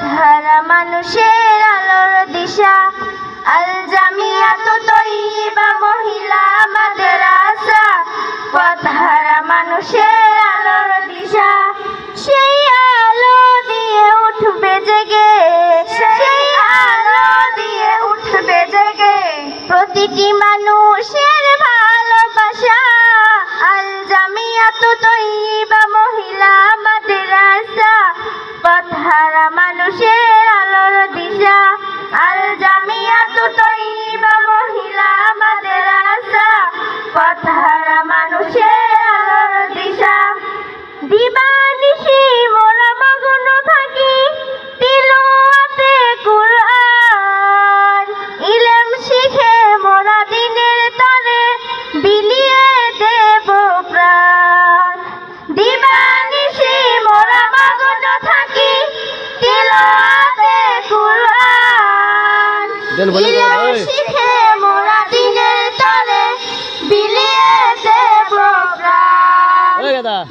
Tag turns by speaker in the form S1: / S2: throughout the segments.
S1: পথহারা মানুষের আলোর দিশা, আল জামিয়াত তৈয়বা মহিলা মাদ্রাসা। পথহারা মানুষের আলোর দিশা, সেই আলো দিয়ে উঠবে জেগে, সেই আলো দিয়ে উঠবে জেগে প্রতিটি মানুষের ভালোবাসা। আল জামিয়াত তৈয়বা মহিলা মাদ্রাসা। পথহারা মানুষের আলোর দিশা, আল জামিয়াত তৈয়বা মহিলা মাদ্রাসা। পথহারা মানুষের আলোর দিশা। দিবানিশি মোরা মগ্ন থাকি তিলাওয়াতে কুরআন, ইলম শিখে মোরা দিনের তরে বিলিয়ে দেব প্রাণ। দিবানিশি মোরা মগ্ন থাকি তিলাওয়াতে কুরআন, ইলম শিখে মোরা দিনের তরে বিলিয়ে দেব প্রাণ।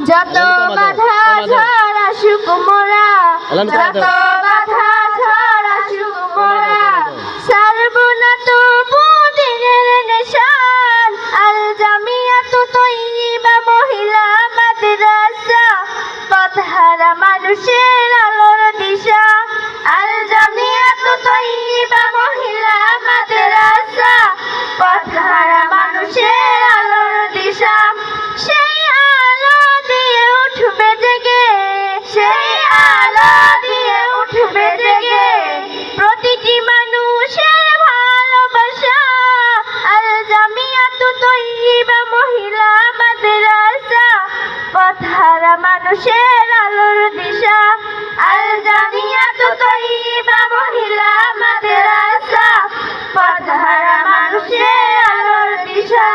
S1: যত বাধা ঝড় আসুক মোরা, যত বাধা ঝড় আসুক মোরা, ছাড়ব না তবু দিনের নিশান। আল জামিয়াত তৈয়বা মহিলা মাদ্রাসা। পথহারা মানুষের আলোর দিশা, আল জামিয়াত তৈয়বা মহিলা মাদ্রাসা। পথহারা মানুষের আলোর দিশা, সেই আলো দিয়ে উঠবে জেগে, সেই আলো দিয়ে উঠবে জেগে প্রতিটি মানুষের ভালোবাসা। আল জামিয়াত তৈয়বা মহিলা মাদ্রাসা। পথহারা মানুষের আলোর দিশা, আল জামিয়াত তৈয়বা মহিলা মাদ্রাসা। পথহারা মানুষের আলোর দিশা।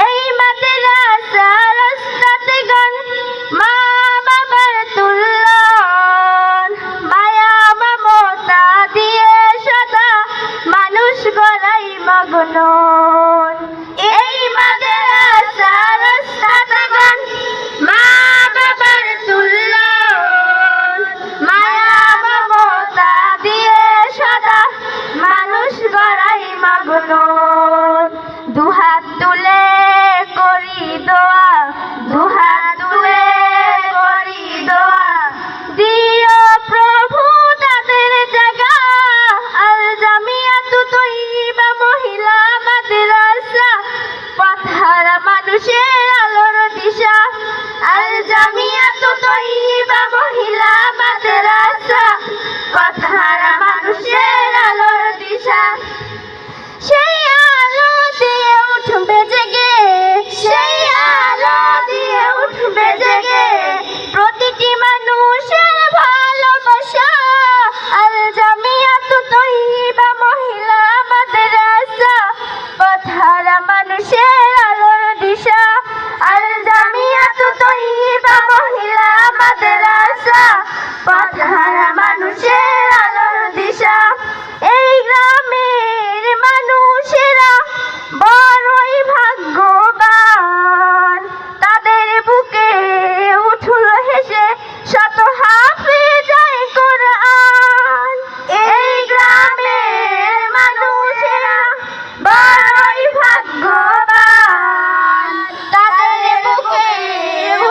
S1: এই মাদ্রাসা রাস্তাতে গান, মা বাবার তুল্যন, মায়া মমতা দিয়ে সদা মানুষ গড়াই মগ্ন। এই মাদ্রাসা রাস্তাতে গান, মা বাবার তুল্যন, মায়া মমতা দিয়ে সদা মানুষ গড়াই মগ্ন। দুহাত তুলে করি দোয়া, দুহাত তুলে করি দোয়া, দিও প্রভু তাদের জায়গা। আল জামিয়াত তৈয়বা মহিলা মাদ্রাসা। পথহারা মানুষের আলোর দিশা, আল জামিয়াত তৈয়বা মহিলা মাদ্রাসা। পথহারা মানুষের আলোর দিশা, সেই আলো দিয়ে উঠবে জেগে, সেই আলো দিয়ে উঠবে জেগে প্রতিটি মানুষের ভালোবাসা। আল জামিয়াত তৈয়বা মহিলা মাদ্রাসা। পথহারা মানুষের আলোর দিশা, আল জামিয়াত তৈয়বা মহিলা মাদ্রাসা। পথহারা মানুষের আলোর দিশা। এই গ্রামের মানুষেরা বড়ই ভাগ্যবান, তাদের বুকে উঠল হেসে শত হাফেজায়ে কুরআন। এই গ্রামের মানুষেরা বড়ই ভাগ্যবান, তাদের বুকে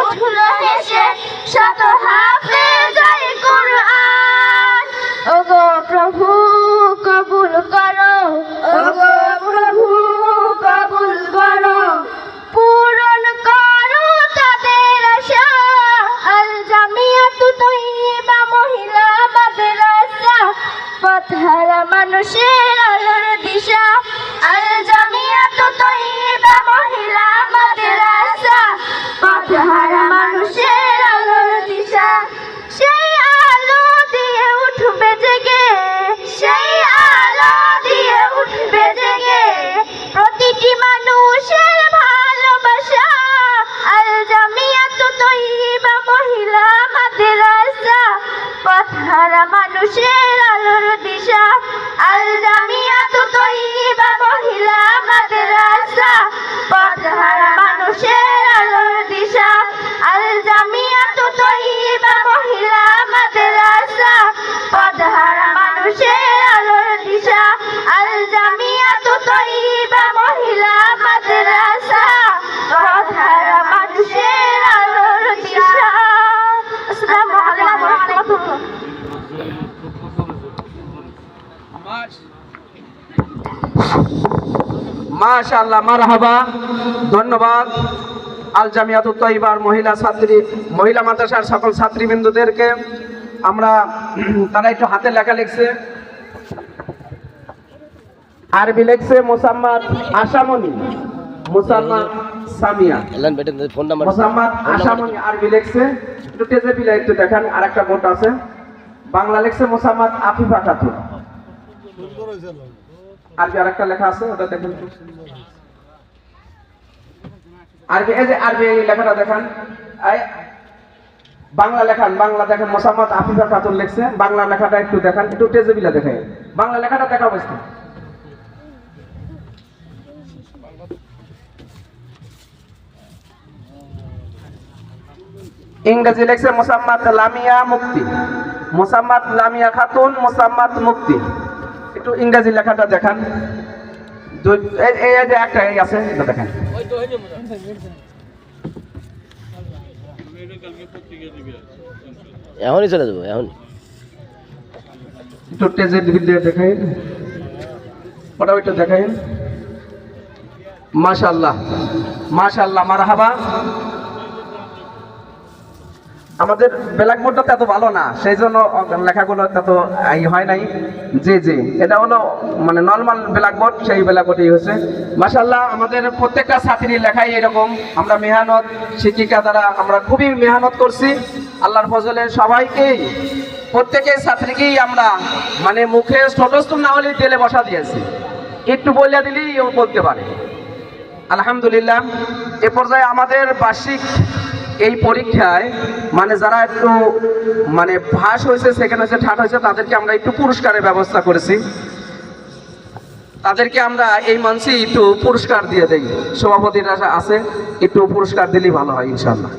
S1: উঠল হেসে শত হাফেজায়ে কুরআন। ওগো প্রভু কবুল করো, ওগো প্রভু কবুল করো, পূরণ করো তাদের আশা। আল জামিয়াত তৈয়বা মহিলা মাদ্রাসা। পথহারা মানুষের আলোর দিশা, আল জামিয়াত তৈয়বা মহিলা মাদ্রাসা। পথহারা মানুষের আলোর দিশা, সেই আলো দিয়ে উঠবে জেগে, সেই আলো দিয়ে উঠবে জেগে প্রতিটি মানুষের ভালোবাসা। আল জামিয়াত তৈয়বা মহিলা মাদ্রাসা। পথহারা মানুষের আলোর দিশা, আল জামিয়াত তৈয়বা মহিলা মাদ্রাসা। পথহারা মানুষের আলোর দিশা, আল জামিয়াত তৈয়বা মহিলা মাদ্রাসা।
S2: মাশাআল্লাহ, মারহাবা। ধন্যবাদ আল জামিয়াতুত তাইয়্যিবার মহিলা মাদ্রাসার সকল ছাত্রীবৃন্দদেরকে। আমরা তারা একটু হাতে লেখা লিখছে, আরবি লিখছে মোসাম্মদ আশামনি, মোসাম্মদ সামিয়া, মোসাম্মদ আশামনি আরবি লিখছে। একটু তেজে পিলা একটু দেখেন। আর একটা বোর্ড আছে, বাংলা লিখছে মোসাম্মদ আফিফা খাতুন, আরবি আর একটা লেখা আছে, ওটা দেখেন। আরবি, এই যে আরবি লেখাটা দেখেন, বাংলা লেখান, বাংলা দেখেন মোসাম্মদ আফিফা খাতুন লিখছে। বাংলা লেখাটা একটু দেখেন, একটু তেজে পিলা দেখেন, বাংলা লেখাটা দেখা বসছে। ইংরেজি লিখছে মোসাম্মদ লামিয়া মুক্তি, মোসাম্মদ লামিয়া খাতুন, মোসাম্মদ মুক্তি। একটু ইংরেজি লেখাটা দেখান। এই যে একটা এই আছে, এটা দেখেন।
S3: এখনই চলে যাবো, এখনই।
S2: একটু টেজের ভিডিও দেখাই, ওটাও একটু দেখাই। মাশাআল্লাহ, মাশাআল্লাহ, মারহাবা। আমাদের ব্ল্যাকবোর্ডটা এত ভালো না, সেই জন্য লেখাগুলো এত হয় নাই। জি জি, এটা হলো মানে নর্মাল ব্ল্যাকবোর্ড, সেই ব্ল্যাকবোর্ডই হয়েছে। মাশাআল্লাহ, আমাদের প্রত্যেকটা ছাত্রীর লেখাই এরকম। আমরা মেহনত, শিক্ষিকা দ্বারা আমরা খুবই মেহনত করছি। আল্লাহর ফজলে সবাইকেই, প্রত্যেকের ছাত্রীকেই আমরা মানে মুখে ছোটস্থ না হলেই তেলে বসা দিয়েছি, একটু বলে দিলেই ও বলতে পারে। আলহামদুলিল্লাহ, এ পর্যায়ে আমাদের বার্ষিক এই পরীক্ষায় মানে যারা একটু মানে ফার্স্ট হয়েছে, সেকেন্ড হয়েছে, থার্ড হয়েছে, তাদেরকে আমরা একটু পুরস্কারের ব্যবস্থা করেছি। তাদেরকে আমরা এই মঞ্চে একটু পুরস্কার দিয়ে দেই। সভাপতিরা আছে, একটু পুরস্কার দিলেই ভালো হয় ইনশাআল্লাহ।